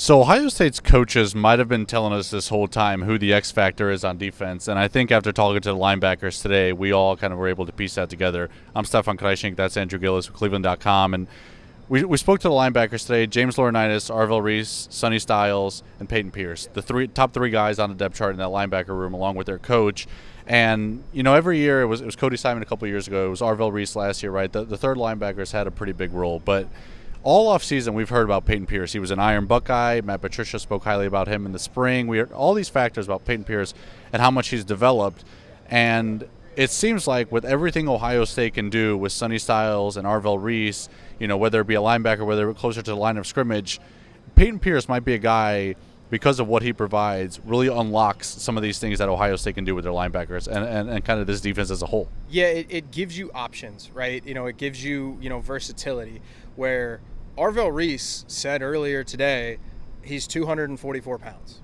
So Ohio State's coaches might have been telling us this whole time who the X factor is on defense, and I think after talking to the linebackers today, we all kind of were able to piece that together. I'm Stefan Krajisnik, that's Andrew Gillis with cleveland.com, and we spoke to the linebackers today: James Laurinaitis, Arvell Reese, Sonny Styles, and Peyton Pierce, the top three guys on the depth chart in that linebacker room, along with their coach. And every year it was Cody Simon a couple of years ago, it was Arvell Reese last year, right? The third linebackers had a pretty big role, but all offseason, we've heard about Peyton Pierce. He was an Iron Buckeye. Matt Patricia spoke highly about him in the spring. We heard all these factors about Peyton Pierce and how much he's developed. And it seems like with everything Ohio State can do with Sonny Styles and Arvell Reese, whether it be a linebacker, whether it's closer to the line of scrimmage, Peyton Pierce might be a guy, because of what he provides, really unlocks some of these things that Ohio State can do with their linebackers and kind of this defense as a whole. Yeah, it gives you options, right? It gives you, versatility, where Arvell Reese said earlier today he's 244 pounds.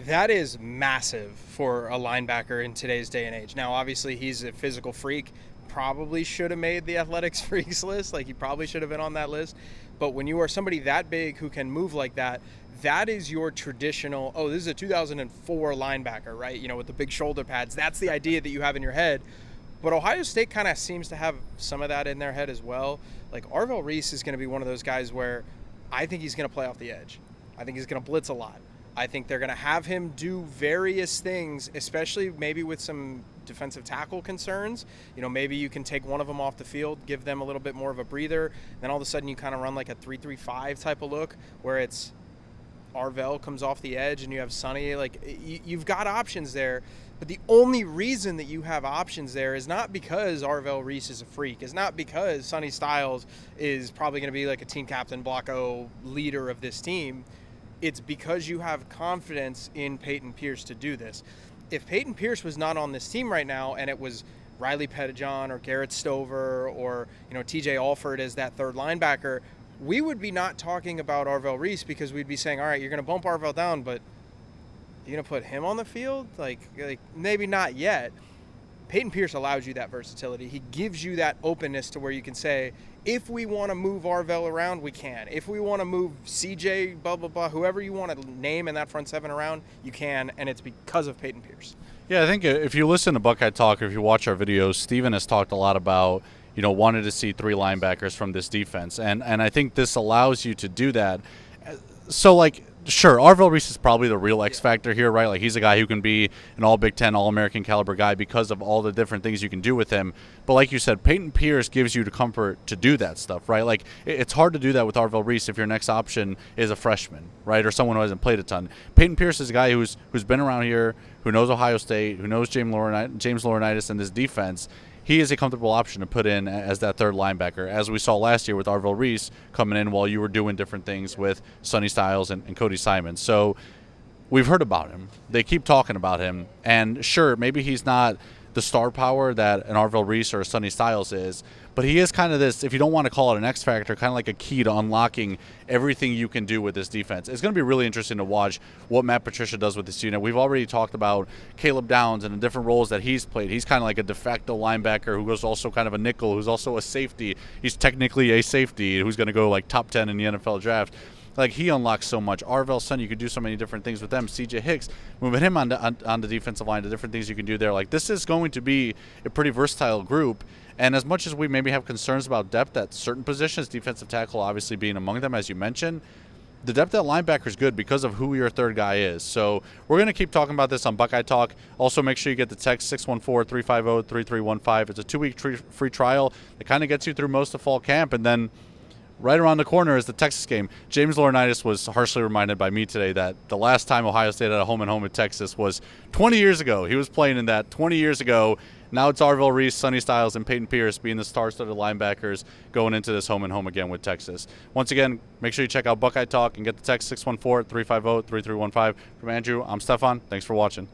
That is massive for a linebacker in today's day and age. Now, obviously, he's a physical freak. Probably should have made the athletics freaks list. He probably should have been on that list. But when you are somebody that big who can move like that, that is your traditional, this is a 2004 linebacker, right? With the big shoulder pads. That's the idea that you have in your head. But Ohio State kind of seems to have some of that in their head as well. Arvell Reese is going to be one of those guys where I think he's going to play off the edge. I think he's going to blitz a lot. I think they're going to have him do various things, especially maybe with some defensive tackle concerns. Maybe you can take one of them off the field, give them a little bit more of a breather. Then all of a sudden you kind of run like a 3-3-5 type of look where it's Arvell comes off the edge and you have Sonny. You've got options there. But the only reason that you have options there is not because Arvell Reese is a freak. It's not because Sonny Styles is probably going to be like a team captain, block O leader of this team. It's because you have confidence in Peyton Pierce to do this. If Peyton Pierce was not on this team right now and it was Riley Pettijohn or Garrett Stover or TJ Alford as that third linebacker, we would be not talking about Arvell Reese because we'd be saying, all right, you're going to bump Arvell down, but you're going to put him on the field? Like maybe not yet. Peyton Pierce allows you that versatility. He gives you that openness to where you can say, if we want to move Arvell around, we can. If we want to move CJ, blah, blah, blah, whoever you want to name in that front seven around, you can, and it's because of Peyton Pierce. Yeah, I think if you listen to Buckeye Talk or if you watch our videos, Steven has talked a lot about, wanted to see three linebackers from this defense. And I think this allows you to do that. So, sure, Arvell Reese is probably the real X factor here, right? He's a guy who can be an all Big Ten, All-American caliber guy because of all the different things you can do with him. But like you said, Peyton Pierce gives you the comfort to do that stuff, right? It's hard to do that with Arvell Reese if your next option is a freshman, right, or someone who hasn't played a ton. Peyton Pierce is a guy who's been around here, who knows Ohio State, who knows James Laurinaitis and this defense. He is a comfortable option to put in as that third linebacker, as we saw last year with Arvell Reese coming in while you were doing different things with Sonny Styles and Cody Simon. So we've heard about him. They keep talking about him. And sure, maybe he's not the star power that an Arvell Reese or a Sonny Styles is, but he is kind of this, if you don't want to call it an X factor, kind of like a key to unlocking everything you can do with this defense. It's going to be really interesting to watch what Matt Patricia does with this unit. We've already talked about Caleb Downs and the different roles that he's played. He's kind of like a de facto linebacker who goes also kind of a nickel, who's also a safety. He's technically a safety who's going to go top 10 in the NFL draft. He unlocks so much. Arvell, Son, you could do so many different things with them. CJ Hicks, moving him on the defensive line, the different things you can do there. This is going to be a pretty versatile group. And as much as we maybe have concerns about depth at certain positions, defensive tackle obviously being among them, as you mentioned, the depth at linebacker is good because of who your third guy is. So we're going to keep talking about this on Buckeye Talk. Also, make sure you get the text 614-350-3315. It's a 2-week free trial that kind of gets you through most of fall camp. And then right around the corner is the Texas game. James Laurinaitis was harshly reminded by me today that the last time Ohio State had a home-and-home at Texas was 20 years ago. He was playing in that 20 years ago. Now it's Arvell Reese, Sonny Styles, and Peyton Pierce being the star-studded linebackers going into this home-and-home again with Texas. Once again, make sure you check out Buckeye Talk and get the text 614-350-3315. From Andrew, I'm Stefan. Thanks for watching.